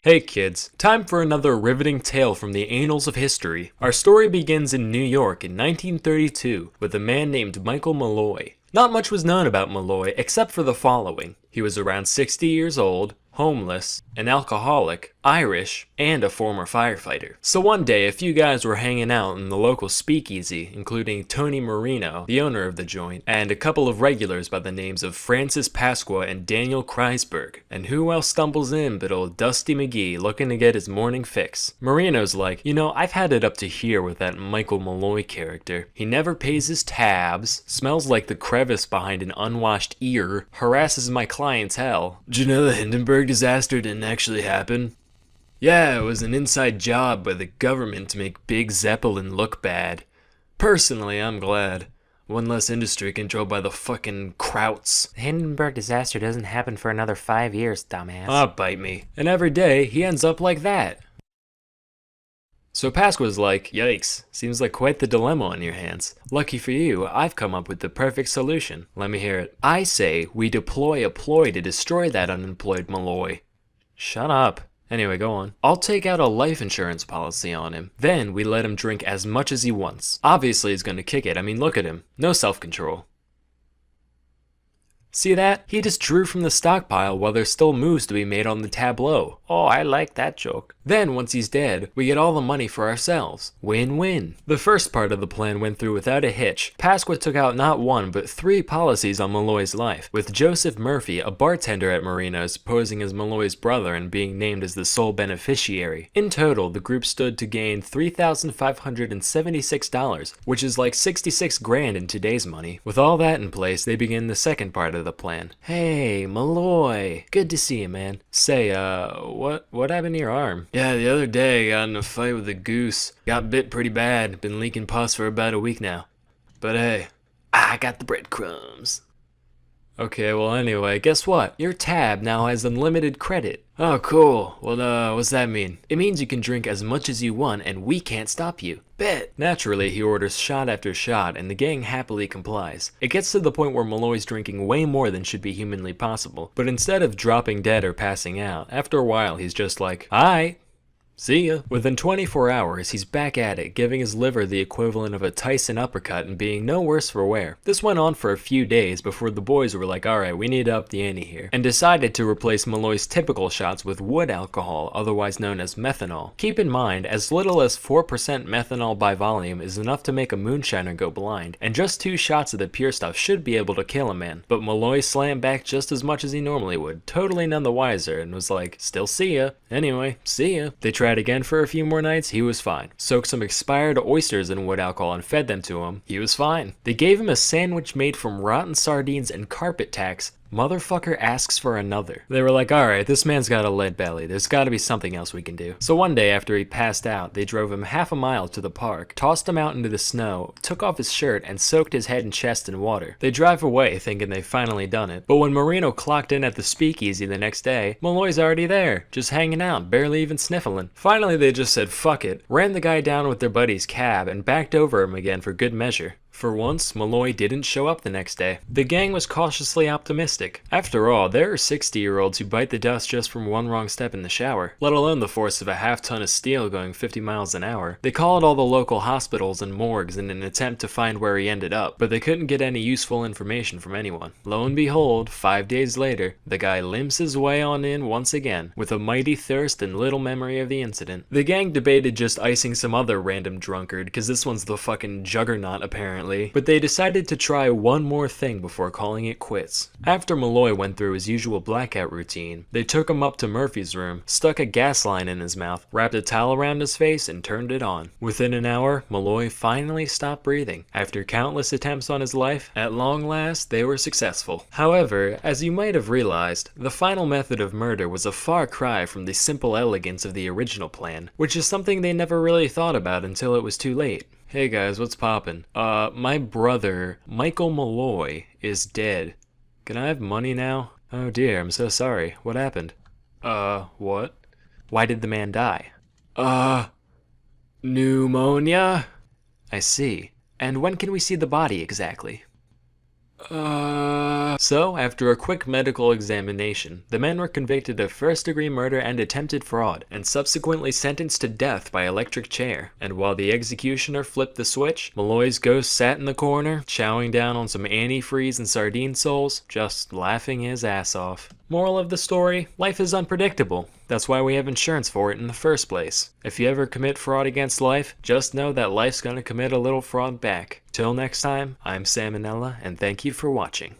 Hey kids, time for another riveting tale from the annals of history. Our story begins in New York in 1932 with a man named Michael Malloy. Not much was known about Malloy except for the following. He was around 60 years old, homeless, an alcoholic, Irish, and a former firefighter. So one day, a few guys were hanging out in the local speakeasy, including Tony Marino, the owner of the joint, and a couple of regulars by the names of Francis Pasqua and Daniel Kreisberg. And who else stumbles in but old Dusty McGee looking to get his morning fix? Marino's like, I've had it up to here with that Michael Malloy character. He never pays his tabs, smells like the crevice behind an unwashed ear, harasses my clientele. Did you know the Hindenburg disaster didn't actually happen? Yeah, it was an inside job by the government to make Big Zeppelin look bad. Personally, I'm glad. One less industry controlled by the fucking Krauts. The Hindenburg disaster doesn't happen for another 5 years, dumbass. Ah, bite me. And every day, he ends up like that. So Pasqua's like, yikes, seems like quite the dilemma on your hands. Lucky for you, I've come up with the perfect solution. Let me hear it. I say we deploy a ploy to destroy that unemployed Malloy. Shut up. Anyway, go on. I'll take out a life insurance policy on him. Then we let him drink as much as he wants. Obviously he's gonna kick it. I mean, look at him. No self-control. See that? He just drew from the stockpile while there's still moves to be made on the tableau. Oh, I like that joke. Then, once he's dead, we get all the money for ourselves. Win-win. The first part of the plan went through without a hitch. Pasqua took out not one, but 3 policies on Malloy's life, with Joseph Murphy, a bartender at Marino's, posing as Malloy's brother and being named as the sole beneficiary. In total, the group stood to gain $3,576, which is like 66 grand in today's money. With all that in place, they begin the second part of the plan. Hey, Malloy. Good to see you, man. Say, what happened to your arm? Yeah, the other day I got in a fight with a goose. Got bit pretty bad. Been leaking pus for about a week now. But hey, I got the breadcrumbs. Okay, well anyway, guess what? Your tab now has unlimited credit. Oh, cool. Well, what's that mean? It means you can drink as much as you want and we can't stop you. Bet. Naturally, he orders shot after shot and the gang happily complies. It gets to the point where Malloy's drinking way more than should be humanly possible. But instead of dropping dead or passing out, after a while he's just like, "Alright. See ya." Within 24 hours, he's back at it, giving his liver the equivalent of a Tyson uppercut and being no worse for wear. This went on for a few days before the boys were like, alright, we need to up the ante here, and decided to replace Malloy's typical shots with wood alcohol, otherwise known as methanol. Keep in mind, as little as 4% methanol by volume is enough to make a moonshiner go blind, and just 2 shots of the pure stuff should be able to kill a man. But Malloy slammed back just as much as he normally would, totally none the wiser, and was like, still see ya. Anyway, see ya. They tried again for a few more nights, he was fine. Soaked some expired oysters in wood alcohol and fed them to him, he was fine. They gave him a sandwich made from rotten sardines and carpet tacks. Motherfucker asks for another. They were like, alright, this man's got a lead belly, there's gotta be something else we can do. So one day after he passed out, they drove him half a mile to the park, tossed him out into the snow, took off his shirt, and soaked his head and chest in water. They drive away thinking they've finally done it, but when Marino clocked in at the speakeasy the next day, Malloy's already there, just hanging out, barely even sniffling. Finally they just said fuck it, ran the guy down with their buddy's cab, and backed over him again for good measure. For once, Malloy didn't show up the next day. The gang was cautiously optimistic. After all, there are 60-year-olds who bite the dust just from one wrong step in the shower, let alone the force of a half-ton of steel going 50 miles an hour. They called all the local hospitals and morgues in an attempt to find where he ended up, but they couldn't get any useful information from anyone. Lo and behold, 5 days later, the guy limps his way on in once again, with a mighty thirst and little memory of the incident. The gang debated just icing some other random drunkard, cause this one's the fucking juggernaut apparently, but they decided to try one more thing before calling it quits. After Malloy went through his usual blackout routine, they took him up to Murphy's room, stuck a gas line in his mouth, wrapped a towel around his face, and turned it on. Within an hour, Malloy finally stopped breathing. After countless attempts on his life, at long last, they were successful. However, as you might have realized, the final method of murder was a far cry from the simple elegance of the original plan, which is something they never really thought about until it was too late. Hey guys, what's poppin'? My brother, Michael Malloy, is dead. Can I have money now? Oh dear, I'm so sorry. What happened? What? Why did the man die? Pneumonia? I see. And when can we see the body exactly? So, after a quick medical examination, the men were convicted of first-degree murder and attempted fraud, and subsequently sentenced to death by electric chair. And while the executioner flipped the switch, Malloy's ghost sat in the corner, chowing down on some antifreeze and sardine soles, just laughing his ass off. Moral of the story, life is unpredictable. That's why we have insurance for it in the first place. If you ever commit fraud against life, just know that life's gonna commit a little fraud back. Till next time, I'm Salmonella, and thank you for watching.